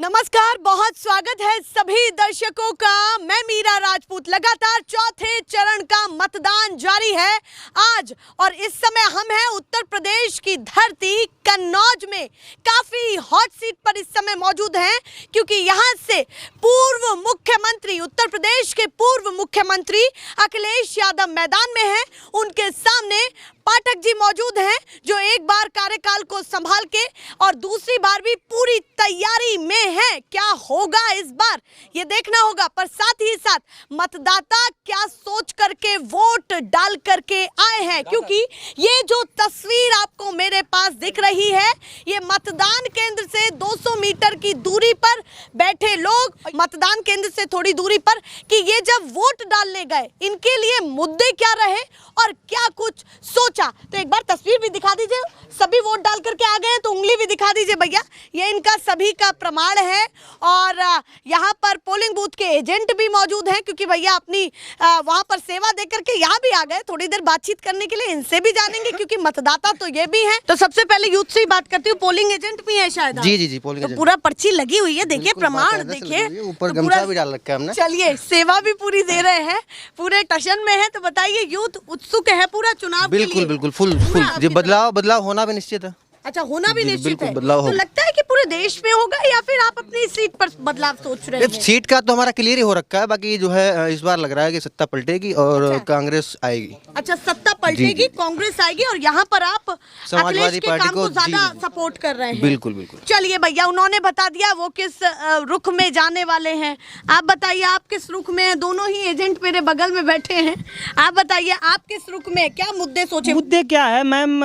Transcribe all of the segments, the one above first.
नमस्कार, बहुत स्वागत है सभी दर्शकों का। मैं मीरा राजपूत। लगातार चौथे चरण का मतदान जारी है आज और इस समय हम हैं उत्तर प्रदेश की धरती कन्नौज में। काफी हॉट सीट पर इस समय मौजूद हैं क्योंकि यहां से पूर्व मुख्यमंत्री, उत्तर प्रदेश के पूर्व मुख्यमंत्री अखिलेश यादव मैदान में हैं। उनके सामने पाठक जी मौजूद हैं जो एक बार कार्यकाल को संभाल के और दूसरी बार भी पूरी तैयारी में हैं। क्या होगा इस बार ये देखना होगा, पर साथ ही साथ मतदाता क्या सोच करके वोट डाल करके आए हैं, क्योंकि ये जो तस्वीर आपको मेरे पास दिख रही है ये मतदान केंद्र से 200 मीटर की दूरी पर बैठे लोग, मतदान केंद्र से थोड़ी दूरी पर, कि ये जब वोट डालने गए इनके लिए मुद्दे क्या रहे और क्या कुछ सोचा। तो एक बार तस्वीर भी दिखा दीजिए। सभी वोट डाल करके आ गए हैं तो उंगली भी दिखा दीजिए भैया, ये इनका सभी का प्रमाण है। और यहाँ पर पोलिंग बूथ के एजेंट भी मौजूद हैं क्योंकि भैया अपनी वहाँ पर सेवा दे करके यहाँ भी आ गए थोड़ी देर बातचीत करने के लिए। इनसे भी जानेंगे क्योंकि मतदाता तो ये भी हैं। तो सबसे पहले यूथ से ही बात करती हूँ। पोलिंग एजेंट भी है शायद? जी पोलिंग एजेंट। पूरा पर्ची लगी हुई है, देखिए प्रमाण देखिए, ऊपर गमछा भी डाल रखा है हमने। चलिए, सेवा भी पूरी दे रहे हैं, पूरे टशन में है। तो बताइए, यूथ उत्सुक है पूरा चुनाव के लिए? बिल्कुल फुल जी। बदलाव होना भी निश्चित है। अच्छा, होना भी निश्चित है। बदलाव तो लगता है कि पूरे देश में होगा या फिर आप अपनी सीट पर बदलाव सोच रहे हैं? सीट का तो हमारा क्लियर ही हो रखा है, बाकी जो है इस बार लग रहा है कि सत्ता पलटेगी और कांग्रेस आएगी। अच्छा, सत्ता पलटेगी, कांग्रेस आएगी और यहाँ पर आप समाजवादी पार्टी को ज्यादा सपोर्ट कर रहे हैं? बिल्कुल। चलिए भैया, उन्होंने बता दिया वो किस रुख में जाने वाले हैं। आप बताइए, आप किस रुख में हैं? दोनों ही एजेंट मेरे बगल में बैठे हैं। आप बताइए, आप किस रुख में, क्या मुद्दे सोचे? मुद्दे क्या है मैम,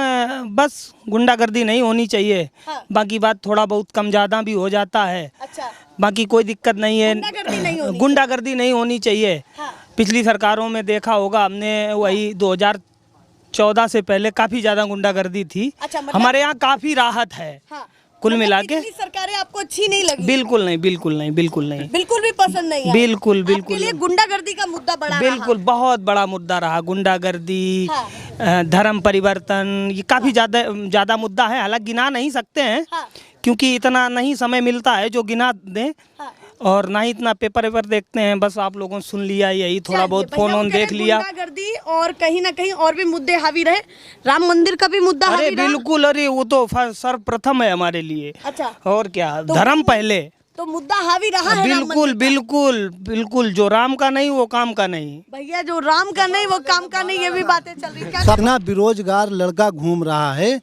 बस गुंडागर्दी नहीं होनी चाहिए। हाँ। बाकी बात थोड़ा बहुत कम ज्यादा भी हो जाता है। अच्छा, बाकी कोई दिक्कत नहीं है। गुंडागर्दी नहीं होनी चाहिए। हाँ। पिछली सरकारों में देखा होगा हमने, वही 2014 से पहले काफी ज्यादा गुंडागर्दी थी। अच्छा, मतलब हमारे यहाँ काफी राहत है। हाँ। कुल मिला के सरकारें आपको अच्छी नहीं लगी? बिल्कुल नहीं। बिल्कुल भी पसंद नहीं है? बिल्कुल आपके लिए गुंडागर्दी का मुद्दा बड़ा बिल्कुल बहुत बड़ा मुद्दा रहा। गुंडागर्दी, हाँ। धर्म परिवर्तन, ये काफी ज्यादा मुद्दा है। हालांकि गिना नहीं सकते हैं, हाँ। क्योंकि इतना नहीं समय मिलता है जो गिना दें। हाँ। और ना ही इतना पेपर देखते हैं। बस आप लोगों ने सुन लिया, यही थोड़ा बहुत फोन ऑन देख लिया। गुंडागर्दी और कहीं ना कहीं और भी मुद्दे हावी रहे। राम मंदिर का भी मुद्दा हावी रहा। बिल्कुल, अरे वो तो सर्वप्रथम है हमारे लिए। अच्छा, और क्या, धर्म पहले तो मुद्दा हावी रहा है। बिल्कुल जो राम का नहीं वो काम का नहीं। भैया, जो राम का नहीं वो काम का नहीं, ये भी बातें चल रही। सपना बेरोजगार लड़का घूम रहा है,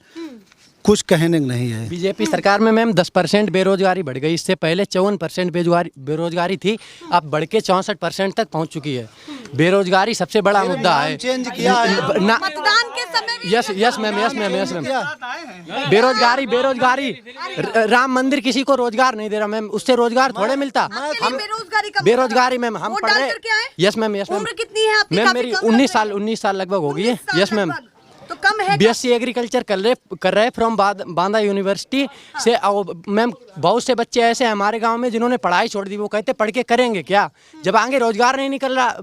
कुछ कहने नहीं है। बीजेपी सरकार में मैम 10% बेरोजगारी बढ़ गई। इससे पहले 54% बेरोजगारी थी, अब बढ़ के 64% तक पहुंच चुकी है। बेरोजगारी सबसे बड़ा मुद्दा है। चेंज किया है मतदान के समय। Yes ma'am. बेरोजगारी राम मंदिर किसी को रोजगार नहीं दे रहा मैम, उससे रोजगार थोड़े मिलता। हम बेरोजगारी मैम हम पढ़ रहे। Yes ma'am. उम्र कितनी है आपकी? मैम मेरी 19 साल लगभग हो गई है। Yes ma'am. तो कम है। BSc एग्रीकल्चर कर रहे फ्रॉम बांदा यूनिवर्सिटी से। मैम, बहुत से बच्चे ऐसे हैं हमारे गांव में जिन्होंने पढ़ाई छोड़ दी। वो कहते पढ़ के करेंगे क्या, जब आगे रोजगार नहीं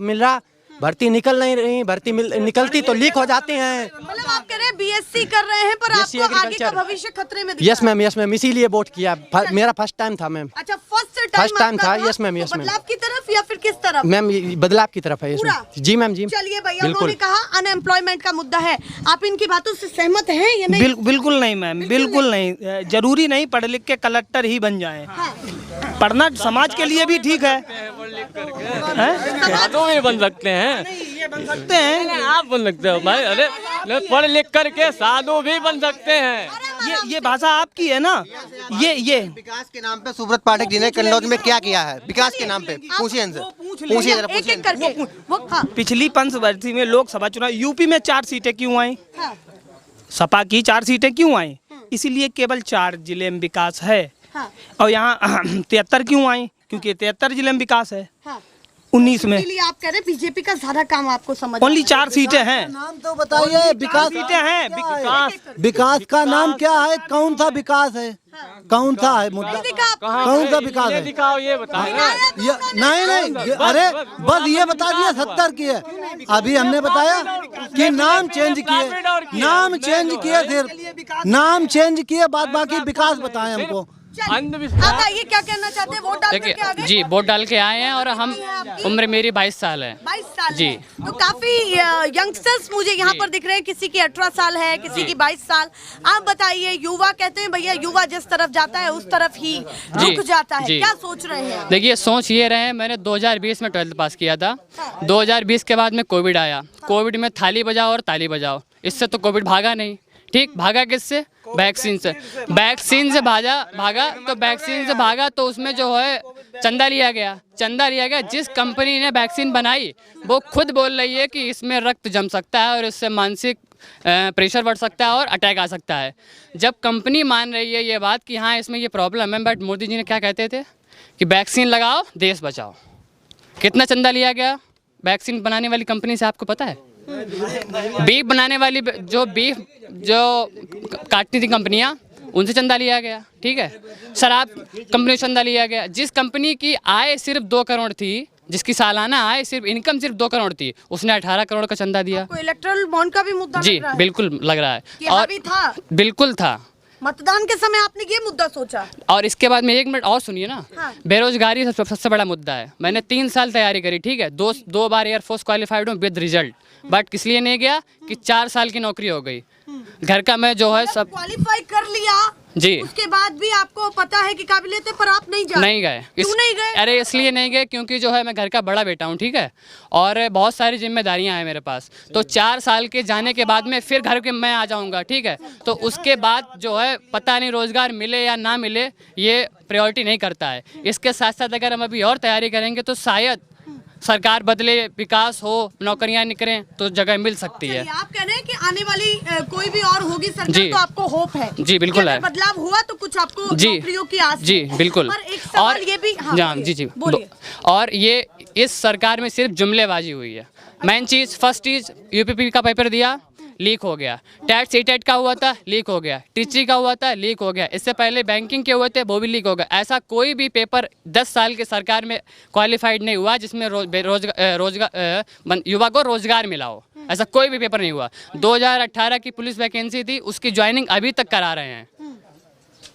मिल रहा, भर्ती निकल नहीं रही, भर्ती निकलती तो लीक हो जाती हैं। मतलब आप कह रहे हैं BSc कर रहे हैं पर आपको आगे का भविष्य खतरे में दिख रहा है? यस मैम, इसीलिए वोट किया। मेरा फर्स्ट टाइम था मैम। अच्छा, फर्स्ट टाइम था। Yes ma'am. बदलाव की तरफ या फिर किस तरफ? मैम, बदलाव की तरफ है। जी मैम। चलिए भैया, उन्होंने कहा अनएम्प्लॉयमेंट का मुद्दा है, आप इनकी बातों से सहमत हैं या नहीं? बिल्कुल नहीं मैम, बिल्कुल नहीं। जरूरी नहीं पढ़ लिख के कलेक्टर ही बन जाए। पढ़ना समाज के लिए भी ठीक है। साधु भी बन सकते हैं, ये बन सकते हैं। आप बन सकते हो भाई। अरे पढ़ लिख करके साधु भी बन सकते हैं। ये भाषा आपकी है ना। ये विकास के नाम पे सुब्रत पाठक जी ने कन्नौज में क्या किया है? विकास के नाम पे पूछिए इनसे। पिछली पंचवर्षीय में लोकसभा चुनाव यूपी में 4 सीटें क्यों आई? सपा की 4 सीटें क्यों आई? इसीलिए केवल 4 जिले में विकास है। और यहाँ 73 क्यों आई? क्योंकि 73 जिले में विकास है। 19 में आप कह रहे हैं बीजेपी का ज्यादा काम आपको समझ। ओनली 4 सीटें हैं। नाम तो बताइए। विकास सीटें हैं। विकास का नाम क्या है? कौन सा विकास है? कौन सा है मुद्दा? कौन सा विकास है? दिखाओ, ये बताओ। नहीं, अरे बस ये बता दिया 70 की है। अभी हमने बताया कि नाम चेंज किए, फिर नाम चेंज किए, बाद बाकी विकास बताएं हमको। चलिए, अंधविश्वास आप आइए, क्या कहना चाहते हैं? वोट डाल करके आ देखिए गए? जी, वोट डाल के आए हैं और हम उम्र मेरी 22 साल है। 22 साल जी। है। तो काफी यंगस्टर्स मुझे यहाँ पर दिख रहे हैं, किसी की 18 साल है, किसी की 22 साल। आप बताइए, युवा कहते हैं भैया, युवा जिस तरफ जाता है उस तरफ ही रुक जाता है, जी। क्या सोच रहे हैं? देखिए, सोच ये रहे हैं, मैंने 2020 में 12th पास किया था। 2020 के बाद में कोविड आया। कोविड में थाली बजाओ और ताली बजाओ, इससे तो कोविड भागा नहीं। ठीक, भागा किससे? वैक्सीन से। वैक्सीन से भागा तो वैक्सीन से भागा तो उसमें जो है चंदा लिया गया। जिस कंपनी ने वैक्सीन बनाई वो खुद बोल रही है कि इसमें रक्त जम सकता है और इससे मानसिक प्रेशर बढ़ सकता है और अटैक आ सकता है। जब कंपनी मान रही है ये बात कि हाँ इसमें ये प्रॉब्लम है, बट मोदी जी ने क्या कहते थे कि वैक्सीन लगाओ, देश बचाओ। कितना चंदा लिया गया वैक्सीन बनाने वाली कंपनी से, आपको पता है? बीफ बनाने वाली जो काटती थी कंपनियां, उनसे चंदा लिया गया। ठीक है, शराब कंपनी से चंदा लिया गया। जिस कंपनी की आय सिर्फ 2 करोड़ थी, जिसकी सालाना आय सिर्फ इनकम सिर्फ 2 करोड़ थी, उसने 18 करोड़ का चंदा दिया। आपको इलेक्टोरल बॉन्ड का भी मुद्दा जी लग रहा है? बिल्कुल लग रहा है। कि हाँ भी था? बिल्कुल था। मतदान के समय आपने ये मुद्दा सोचा? और इसके बाद में 1 मिनट और सुनिए ना। हाँ। बेरोजगारी सबसे बड़ा मुद्दा है। मैंने 3 साल तैयारी करी, ठीक है, दो बार एयरफोर्स क्वालिफाइड हूँ विद रिजल्ट, बट किस लिए नहीं गया कि 4 साल की नौकरी हो गई। घर का मैं जो है सब क्वालिफाई कर लिया जी, उसके बाद भी आपको पता है कि काबिलियत है, पर आप नहीं गए। क्यों नहीं गए? अरे इसलिए नहीं गए क्योंकि जो है मैं घर का बड़ा बेटा हूँ, ठीक है, और बहुत सारी जिम्मेदारियां हैं मेरे पास। तो 4 साल के जाने के बाद में फिर घर के मैं आ जाऊँगा, ठीक है। तो उसके बाद जो है पता नहीं रोज़गार मिले या ना मिले, ये प्रायोरिटी नहीं करता है। इसके साथ साथ अगर हम अभी और तैयारी करेंगे तो शायद सरकार बदले, विकास हो, नौकरियां निकलें तो जगह मिल सकती है। चलिए, आप कह रहे हैं कि आने वाली कोई भी और होगी सरकार जी। तो आपको होप है? जी, बिल्कुल कि है। अगर बदलाव हुआ तो कुछ आपको जी। नौकरियों की आस जी है। बिल्कुल। पर एक सवाल ये भी, हाँ, जी बोलिए। और ये इस सरकार में सिर्फ जुमलेबाजी हुई है। मेन चीज़, फर्स्ट चीज़, यूपीपी का पेपर दिया, लीक हो गया। टेट सीटेट का हुआ था, लीक हो गया। टीची का हुआ था, लीक हो गया। इससे पहले बैंकिंग के हुए थे, वो भी लीक हो गया। ऐसा कोई भी पेपर 10 साल के सरकार में क्वालिफाइड नहीं हुआ जिसमें युवा को रोजगार मिला हो। ऐसा कोई भी पेपर नहीं हुआ। 2018 की पुलिस वैकेंसी थी, उसकी ज्वाइनिंग अभी तक करा रहे हैं।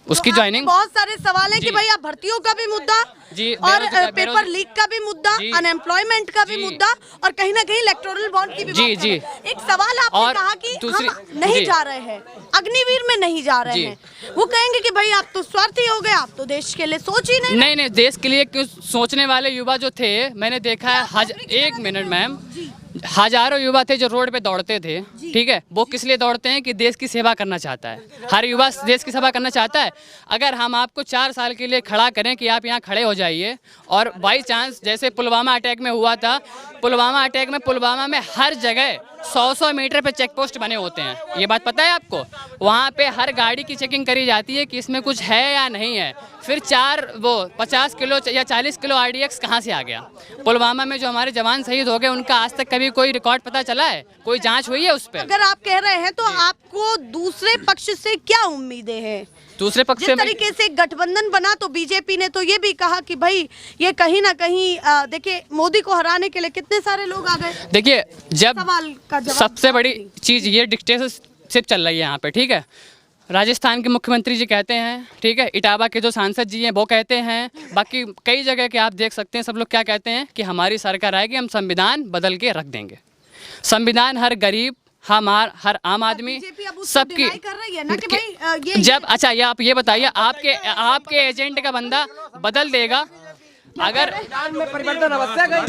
उसकी तो ज्वाइनिंग बहुत सारे सवाल हैं कि जी। भैया भर्तियों का भी मुद्दा जी, और बेरोजगार- पेपर लीक का भी मुद्दा, जी। अनएम्प्लॉयमेंट का भी जी। मुद्दा, और कहीं ना कहीं इलेक्टोरल बॉन्ड की भी जी, बात जी। कर रहे हैं। एक सवाल आपने और कहा कि दूसरी- हम नहीं जी। जा रहे हैं, अग्निवीर में नहीं जा रहे जी। हैं। वो कहेंगे कि भाई आप तो स्वार्थी हो गए, आप तो देश के लिए सोच ही नहीं। नहीं, देश के लिए क्यों सोचने वाले युवा जो थे, मैंने देखा है 1 मिनट मैम, हजारों युवा थे जो रोड पे दौड़ते थे, ठीक है। वो किस लिए दौड़ते हैं कि देश की सेवा करना चाहता है। हर युवा देश की सेवा करना चाहता है। अगर हम आपको 4 साल के लिए खड़ा करें कि आप यहाँ खड़े हो जाइए, और बाई चांस जैसे पुलवामा अटैक में हुआ था, पुलवामा में हर जगह 100 मीटर पे चेक पोस्ट बने होते हैं, ये बात पता है आपको। वहाँ पे हर गाड़ी की चेकिंग करी जाती है कि इसमें कुछ है या नहीं है। फिर 50 किलो या 40 किलो RDX कहाँ से आ गया? पुलवामा में जो हमारे जवान शहीद हो गए, उनका आज तक कभी कोई रिकॉर्ड पता चला है? कोई जांच हुई है उस पर? अगर आप कह रहे हैं तो आपको दूसरे पक्ष से क्या उम्मीदें हैं? दूसरे पक्ष जिस से तरीके से गठबंधन बना, तो बीजेपी ने तो ये भी कहा कि भाई ये कहीं ना कहीं देखिए, मोदी को हराने के लिए कितने सारे लोग आ गए। देखिए, जब सवाल का जवाब सबसे बड़ी चीज़ ये डिक्टेटरशिप चल रही है यहाँ पे, ठीक है। राजस्थान के मुख्यमंत्री जी कहते हैं, ठीक है, इटावा के जो सांसद जी हैं वो कहते हैं, बाकी कई जगह के आप देख सकते हैं सब लोग क्या कहते हैं कि हमारी सरकार आएगी, हम संविधान बदल के रख देंगे। संविधान हर गरीब, हर आम आदमी, बीजेपी अब उसको सबकी deny कर रही है ना कि भाई ये जब अच्छा, ये आप ये बताइए, आपके एजेंट का बंदा बदल देगा अगर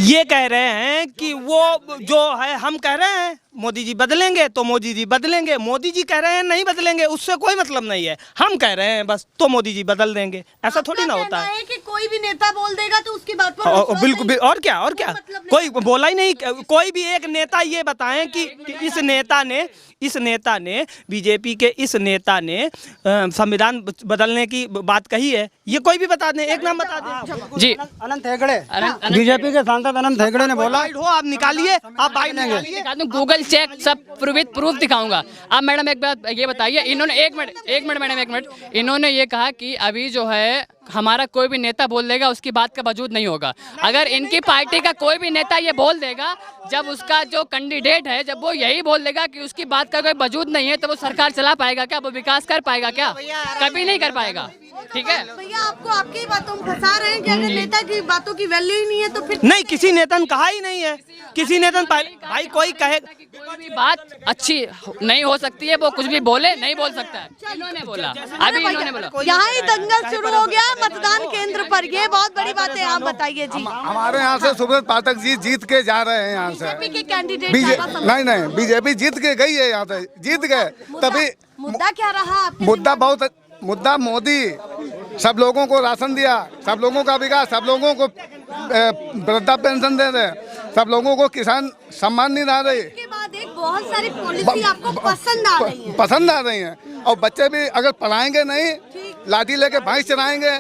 ये कह रहे हैं कि वो जो है, हम कह रहे हैं मोदी जी बदलेंगे तो मोदी जी बदलेंगे, मोदी जी कह रहे हैं नहीं बदलेंगे, उससे कोई मतलब नहीं है। हम कह रहे हैं बस तो मोदी जी बदल देंगे, ऐसा थोड़ी ना होता है। कि कोई भी नेता बोल देगा तो उसकी बात पर विश्वास बिल्कुल, नहीं। और क्या मतलब नहीं। कोई बोला ही नहीं। कोई भी एक नेता ये बताएं कि इस नेता ने बीजेपी के इस नेता ने संविधान बदलने की बात कही है, ये कोई भी बता दें, एक नाम बता दें। जी, अनंत हेगड़े, बीजेपी के सांसद अनंत हेगड़े ने बोला। हो आप निकालिए, आप बाइट निकालिए। गूगल चेक सब प्रूफ दिखाऊंगा। अब मैडम एक बात ये बताइए, इन्होंने एक मिनट मैडम, इन्होंने ये कहा कि अभी जो है हमारा कोई भी नेता बोल देगा उसकी बात का वजूद नहीं होगा। अगर इनकी पार्टी का कोई भी नेता ये बोल देगा, जब उसका जो कैंडिडेट है जब वो यही बोल देगा कि उसकी बात का कोई वजूद नहीं है, तो वो सरकार चला पाएगा क्या? वो विकास कर पाएगा क्या? कभी नहीं कर पाएगा। ठीक है भैया, आपको आपकी बातों में फंसा रहे हैं कि अगर नेता की बातों की वैल्यू ही नहीं है तो फिर नहीं, किसी नेता ने कहा ही नहीं है, किसी नेता ने भाई कोई कहे कोई भी बात अच्छी नहीं हो सकती है, वो कुछ भी बोले नहीं बोल सकता है। इन्होंने बोला, अभी इन्होंने बोला। यहाँ ही दंगल शुरू हो गया मतदान केंद्र पर, ये बहुत बड़ी बात है। आप बताइए जी। हमारे यहाँ से सुब्रत पाठक जी जीत के जा रहे हैं यहाँ से। बीजेपी के कैंडिडेट नहीं, बीजेपी जीत के गई है यहाँ से, जीत गए। तभी मुद्दा क्या रहा आपके? मुद्दा मोदी सब लोगों को राशन दिया, सब लोगों का विकास, सब लोगों को वृद्धा पेंशन दे रहे, सब लोगों को किसान सम्मान नहीं ला रही। उसके बाद एक बहुत सारी पॉलिसी आपको पसंद आ रही है और बच्चे भी अगर पढ़ाएंगे नहीं, लाठी लेके भैंस चराएंगे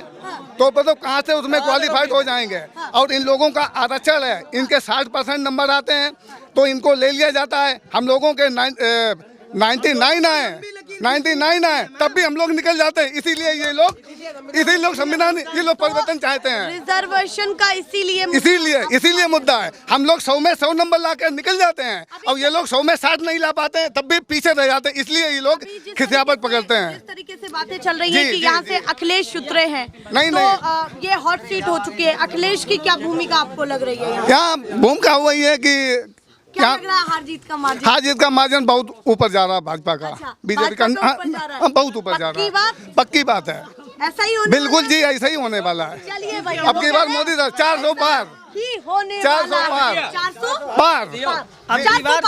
तो कहाँ से उसमें क्वालिफाइड हो जाएंगे। और इन लोगों का आरक्षण है, इनके 60% नंबर आते हैं तो इनको ले लिया जाता है। हम लोगों के 99 आए तब भी हम लोग निकल जाते हैं। इसीलिए ये लोग संविधान, ये लोग परिवर्तन चाहते हैं, रिजर्वेशन का इसीलिए मुद्दा है। हम लोग 100 में 100 नंबर लाकर निकल जाते हैं और ये लोग 100 में 60 नहीं ला पाते हैं, तब भी पीछे रह जाते हैं। इसलिए ये लोग खिसियापत पकड़ते हैं। जिस तरीके से बातें चल रही है कि यहाँ से अखिलेश उतरे हैं, नहीं। ये हॉट सीट हो चुकी है। अखिलेश की क्या भूमिका आपको लग रही है? यहाँ भूमिका वही है कि क्या लग रहा है? हार जीत का मार्जिन बहुत ऊपर जा रहा है भाजपा का। बीजेपी का बहुत ऊपर जा रहा है। पक्की बात है, ऐसा ही होने बिल्कुल जी, ऐसा ही होने वाला है। चलिए भाई, अब की बार मोदी साहब 400 पार ही होने 400 वाला है। 400 पार अब की बार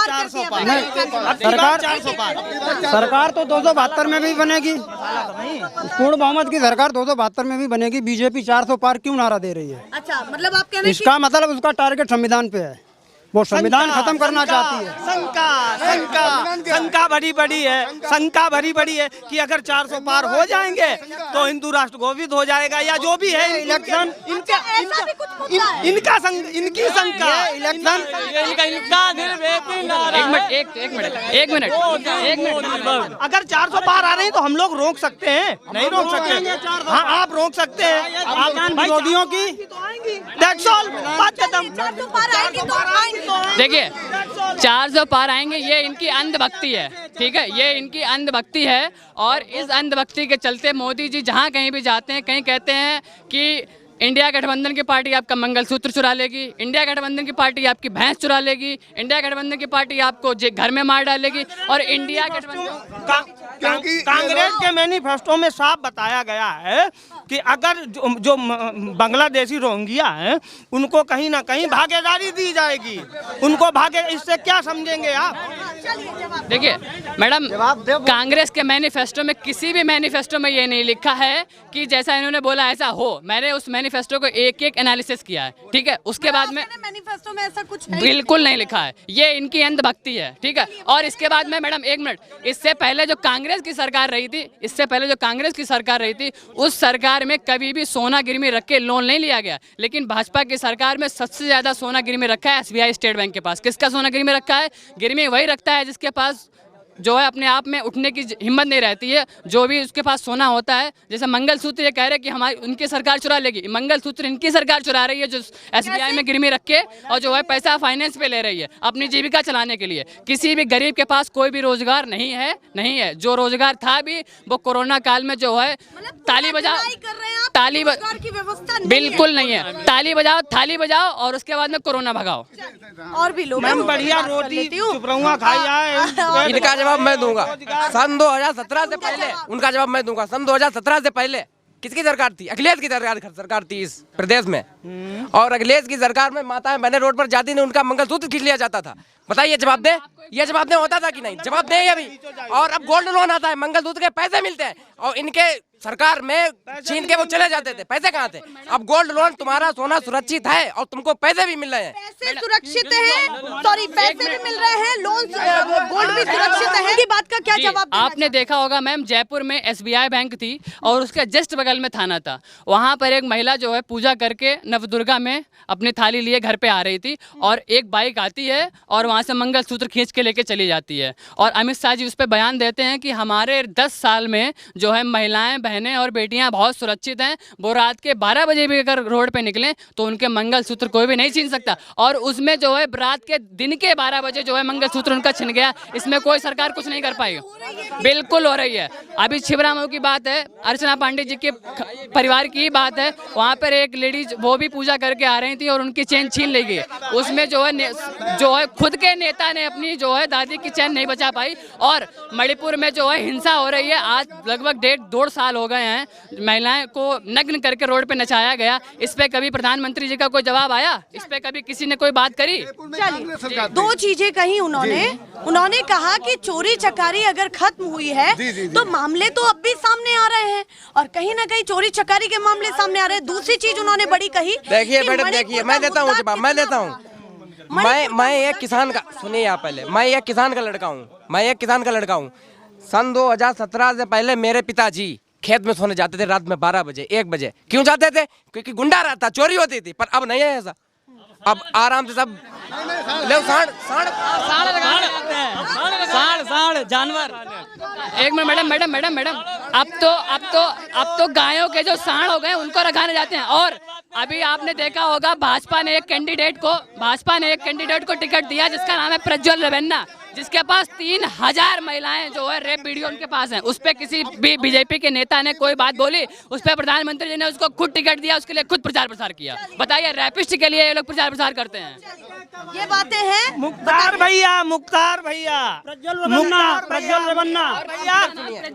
400 पार। सरकार तो 272 में भी बनेगी, पूर्ण बहुमत की सरकार 272 में भी बनेगी। बीजेपी 400 पार क्यों नारा दे रही है? अच्छा, मतलब आप कहने इसका मतलब उसका टारगेट संविधान पे है, वो संविधान खत्म करना चाहती है। शंका भरी पड़ी है कि अगर 400 पार हो जाएंगे तो हिंदू राष्ट्र घोषित हो जाएगा या जो भी है। इलेक्शन इनकी शंका इलेक्शन। एक मिनट अगर 400 पार आ रहे हैं तो हम लोग रोक सकते हैं? नहीं रोक सकते। हाँ, आप रोक सकते हैं विरोधियों की। That's all, बात खत्म। 400 पार आएंगे तो आएंगे। देखिए, 400 पार आएंगे, ये इनकी अंधभक्ति है। ठीक है, ये इनकी अंधभक्ति है और इस अंधभक्ति के चलते मोदी जी जहाँ कहीं भी जाते हैं, कहीं कहते हैं कि इंडिया गठबंधन की पार्टी आपका मंगलसूत्र चुरा लेगी, इंडिया गठबंधन की पार्टी आपकी भैंस चुरा लेगी, इंडिया गठबंधन की पार्टी आपको घर में मार डालेगी। और इंडिया गठबंधन कांग्रेस के मैनिफेस्टो में साफ बताया गया है कि अगर जो बांग्लादेशी रोहिंग्या हैं उनको कहीं ना कहीं भागीदारी दी जाएगी, उनको भागे। इससे क्या समझेंगे आप? देखिए मैडम, कांग्रेस के मैनिफेस्टो में किसी भी मैनिफेस्टो में ये नहीं लिखा है कि जैसा इन्होंने बोला ऐसा हो। मैंने उस मैनिफेस्टो को एक एनालिसिस किया है। ठीक है, उसके बाद में मैनिफेस्टो में ऐसा कुछ है? बिल्कुल नहीं लिखा है, ये इनकी अंधभक्ति है। ठीक है, और इसके बाद में मैडम एक मिनट, इससे पहले जो कांग्रेस की सरकार रही थी उस सरकार में कभी भी सोना गिरवी रख के लोन नहीं लिया गया। लेकिन भाजपा की सरकार में सबसे ज्यादा सोना गिरवी रखा है SBI स्टेट बैंक के पास। किसका सोना गिरवी रखा है? गिरवी वही रखता है जिसके पास जो है अपने आप में उठने की हिम्मत नहीं रहती है। जो भी उसके पास सोना होता है, जैसे मंगलसूत्र ये कह रहे हैं कि हमारी उनकी सरकार चुरा लेगी, मंगलसूत्र इनकी सरकार चुरा रही है जो SBI में गिरवी रख के और जो है पैसा फाइनेंस पे ले रही है अपनी जीविका चलाने के लिए। किसी भी गरीब के पास कोई भी रोजगार नहीं है। जो रोजगार था भी वो कोरोना काल में जो है ताली बजाओ की व्यवस्था बिल्कुल नहीं है। ताली बजाओ, थाली बजाओ और उसके बाद में कोरोना भगाओ। और भी लोग बढ़िया रोटी चुपरौआ खाई आए। इनका जवाब मैं दूंगा। सन 2017 से पहले उनका जवाब मैं दूंगा। सन 2017 से पहले किसकी सरकार थी? अखिलेश की सरकार थी इस प्रदेश में। और अखिलेश की सरकार में माताएं बहनें रोड पर जाती नहीं, उनका मंगलसूत्र खींच लिया जाता था। बताइए, जवाब दे, ये जवाब दे होता था कि नहीं? जवाब दे अभी। और अब गोल्ड लोन आता है, मंगलसूत्र के पैसे मिलते हैं और इनके सरकार में छीन के वो चले जाते थे। पैसे कहाँ थे? अब गोल्ड लोन, तुम्हारा सोना सुरक्षित है और तुमको पैसे भी मिल रहे हैं। पैसे सुरक्षित हैं, सॉरी पैसे भी मिल रहे हैं, लोन गोल्ड भी सुरक्षित है। की बात का क्या जवाब? आपने देखा होगा मैम, जयपुर में SBI बैंक थी और उसके जस्ट बगल में थाना था। वहाँ पर एक महिला जो है पूजा करके नवदुर्गा में अपनी थाली लिए घर पे आ रही थी और एक बाइक आती है और वहाँ से मंगलसूत्र खींच के लेके चली जाती है। और अमित शाह जी उस पर बयान देते हैं कि हमारे 10 साल में जो है महिलाएं बहनें और बेटियां बहुत सुरक्षित हैं। वो रात के 12 बजे भी अगर रोड पे निकलें तो उनके मंगलसूत्र कोई भी नहीं छीन सकता। और उसमें जो है रात के दिन के 12 बजे जो है मंगलसूत्र उनका छिन गया, इसमें कोई सरकार कुछ नहीं कर पाएगी। बिल्कुल हो रही है। अभी छिबरामऊ की बात है, अर्चना पांडे जी के परिवार की बात है, वहाँ पर एक लेडीज वो भी पूजा करके आ रही थी और उनकी चैन छीन ली गई। उसमें जो है खुद के नेता ने अपनी जो है दादी की चैन नहीं बचा पाई। और मणिपुर में जो है हिंसा हो रही है, आज लगभग 1.5 साल हो गए हैं, महिलाएं को नग्न करके रोड पे नचाया गया। इस पे कभी प्रधानमंत्री जी का कोई जवाब आया? इस पे कभी किसी ने कोई बात करी? चलिए, 2 चीजें कही उन्होंने कहा कि चोरी चकारी अगर खत्म हुई है तो मामले तो अब भी सामने आ रहे हैं और कहीं ना कहीं चोरी चकारी के मामले सामने आ रहे हैं। दूसरी चीज उन्होंने बड़ी कही, देखिए मैडम, देखिए मैं देता हूँ जवाब, मैं देता हूँ। मैं एक किसान का, सुनिए आप पहले, मैं एक किसान का लड़का हूँ। सन 2017 से पहले मेरे पिताजी खेत में सोने जाते थे रात में 12 बजे 1 बजे। क्यों जाते थे? क्योंकि गुंडा रहता, चोरी होती थी। पर अब नहीं है ऐसा, अब आराम से सब साढ़ जानवर। एक मिनट मैडम, अब तो गायों के जो सांड हो गए उनको रखाने जाते हैं। और अभी आपने देखा होगा भाजपा ने एक कैंडिडेट को टिकट दिया जिसका नाम है प्रज्वल रेवन्ना, जिसके पास 3000 महिलाएं जो है रेप वीडियो उनके पास है। उस पे किसी भी बीजेपी के नेता ने कोई बात बोली? उस पे प्रधानमंत्री जी ने उसको खुद टिकट दिया, उसके लिए खुद प्रचार प्रसार किया। बताइए, रैपिस्ट के लिए ये लोग प्रचार प्रसार करते हैं। ये बातें हैं। मुख्तार भैया प्रज्वल रेवन्ना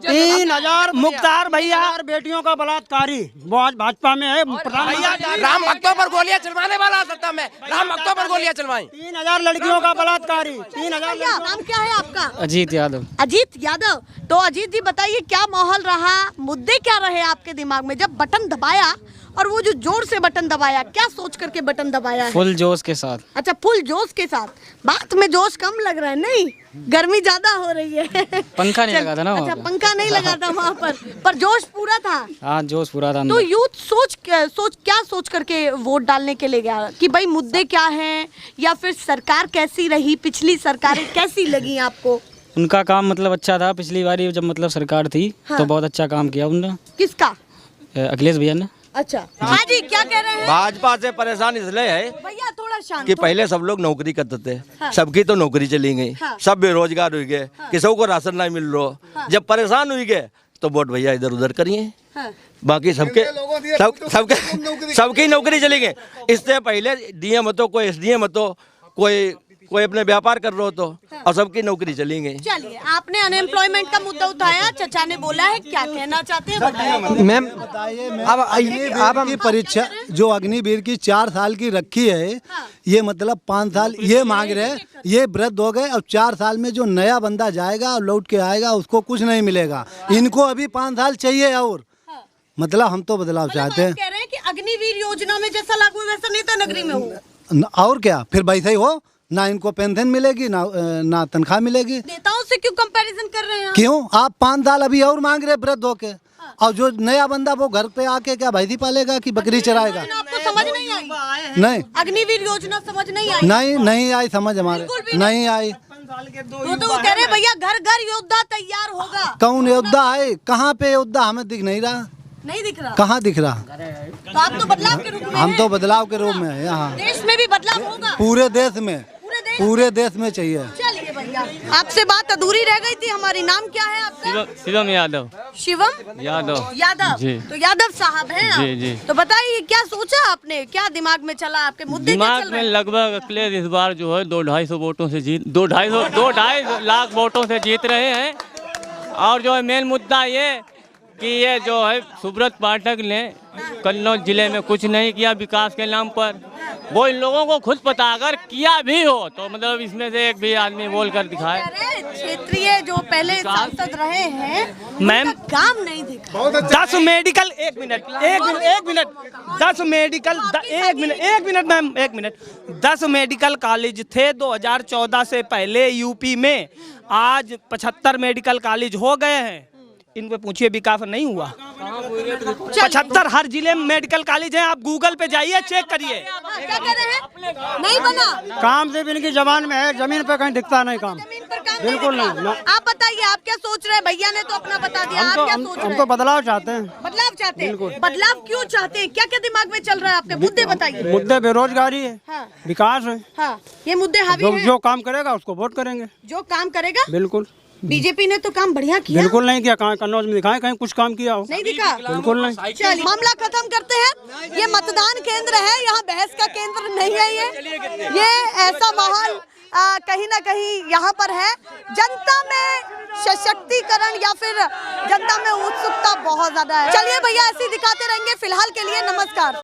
3000 मुख्तार भैया बेटियों का बलात्कारी, वो आज भाजपा में है। राम भक्तों पर गोलियां चलवाने वाला सत्ता में, राम भक्तों पर गोलियां चलवाई। 3000 लड़कियों का बलात्कारी, 3000। नाम क्या है आपका? अजीत यादव। तो अजीत जी बताइए, क्या माहौल रहा, मुद्दे क्या रहे आपके दिमाग में जब बटन दबाया? और वो जो जोर से बटन दबाया, क्या सोच करके बटन दबाया है? फुल जोश के साथ। अच्छा, फुल जोश के साथ। बात में जोश कम लग रहा है, नहीं गर्मी ज्यादा हो रही है। पंखा नहीं लगा था ना वहाँ अच्छा, पे। पंखा नहीं लगा था वहाँ पर जोश पूरा था। हाँ, जोश पूरा था। तो यूथ क्या सोच करके वोट डालने के लिए गया कि भाई मुद्दे क्या हैं, या फिर सरकार कैसी रही, पिछली सरकारें कैसी लगी आपको? उनका काम मतलब अच्छा था। पिछली बारी जब मतलब सरकार थी तो बहुत अच्छा काम किया उन्होंने। किसका? अखिलेश भैया ने। अच्छा, हाँ जी, क्या कह रहे हैं? भाजपा से परेशान इसलिए है भैया थोड़ा शांत कि हो। पहले सब लोग नौकरी करते थे, हाँ। सबकी तो नौकरी चली गई, हाँ। सब बेरोजगार हो गए, किसी को राशन नहीं मिल रहा। हाँ। जब परेशान हुई गए तो वोट भैया इधर उधर करिए, हाँ। बाकी सबकी नौकरी चली गई। इससे पहले डीएम हो, कोई एसडीएम हो, कोई अपने व्यापार कर रहे हो तो, और सबकी नौकरी चली गई। चलिए, आपने अनएम्प्लॉयमेंट का मुद्दा उठाया, चचा ने बोला है, क्या कहना चाहते हैं बताइए। मैम अब की परीक्षा जो अग्निवीर की 4 साल की रखी है, ये मतलब 5 साल ये मांग रहे हैं, ये वृद्ध हो गए। अब 4 साल में जो नया बंदा जाएगा और लौट के आएगा उसको कुछ नहीं मिलेगा। इनको अभी 5 साल चाहिए। और मतलब हम तो बदलाव चाहते हैं। कह रहे हैं कि अग्निवीर योजना में जैसा लागू है वैसा नेता नगरी में हो। और क्या, फिर वैसे ही हो, ना इनको पेंशन मिलेगी ना तनख्वाह मिलेगी। नेताओं से क्यों कंपैरिजन कर रहे हैं? क्यों? आप 5 साल अभी और मांग रहे वृद्ध होके, और जो नया बंदा वो घर पे आके क्या भैंसी पालेगा कि बकरी चराएगा? आपको समझ नहीं आई? नहीं, अग्निवीर योजना समझ नहीं आई? नहीं आई समझ हमारे, नहीं आई। तो वो कह रहे हैं भैया घर घर योद्धा तैयार होगा। कौन योद्धा है? कहाँ पे योद्धा? हमें दिख नहीं रहा। नहीं दिख रहा? कहाँ दिख रहा? तो आप तो बदलाव के रूप में हम हैं। तो बदलाव के रूप में है। यहाँ देश में भी बदलाव होगा, पूरे देश में चाहिए। चलिए भैया, आपसे बात अधूरी रह गई थी हमारी। नाम क्या है आपका? शिवम यादव। शिवम यादव। जी। तो यादव साहब हैं आप? जी, जी। तो बताइए, क्या सोचा आपने, क्या दिमाग में चला, आपके मुद्दे क्या चल रहे हैं? लगभग अखिलेश इस बार जो है 2-250 वोटों से 2-2.5 लाख वोटों से जीत रहे हैं। और जो है मेन मुद्दा ये कि ये जो है सुब्रत पाठक ने कन्नौज जिले में कुछ नहीं किया विकास के नाम पर। वो इन लोगों को खुद पता, अगर किया भी हो तो मतलब इसमें से एक भी आदमी बोल कर दिखाए। क्षेत्रीय जो पहले सांसद रहे हैं, मैम, काम नहीं दिखा। 10 medical 1 minute 10 medical 1 minute 10 medical college थे 2014 से पहले यूपी में। आज 75 मेडिकल कॉलेज हो गए हैं। इनको पूछिए विकास नहीं हुआ। 75 हर जिले में मेडिकल कॉलेज हैं। आप गूगल पे जाइए, चेक करिए। क्या कह रहे हैं? नहीं बना। काम सिर्फ इनकी जबान में है, जमीन पे कहीं दिखता नहीं काम। जमीन पर काम बिल्कुल नहीं। आप बताइए। बताइए, आप क्या सोच रहे हैं? भैया ने तो अपना बता दिया, आप क्या सोच रहे हम हैं? तो बदलाव चाहते हैं। बदलाव चाहते हैं? बदलाव क्यों चाहते हैं? क्या क्या दिमाग में चल रहा है आपके? मुद्दे बताइए। मुद्दे बेरोजगारी है, हाँ। विकास है, हाँ, ये मुद्दे हावी हैं। जो काम करेगा उसको वोट करेंगे। जो काम करेगा, बिल्कुल। बीजेपी ने तो काम बढ़िया किया। बिल्कुल नहीं किया, कहाँ कन्नौज में दिखाए कहीं कुछ काम किया हो? नहीं दिखा। बिल्कुल नहीं। चलिए मामला खत्म करते हैं। ये मतदान केंद्र है, यहाँ बहस का केंद्र नहीं है। ये ऐसा माहौल कहीं ना कहीं यहाँ पर है। जनता में सशक्तिकरण या फिर जनता में उत्सुकता बहुत ज्यादा है। चलिए भैया, ऐसे ही दिखाते रहेंगे। फिलहाल के लिए नमस्कार।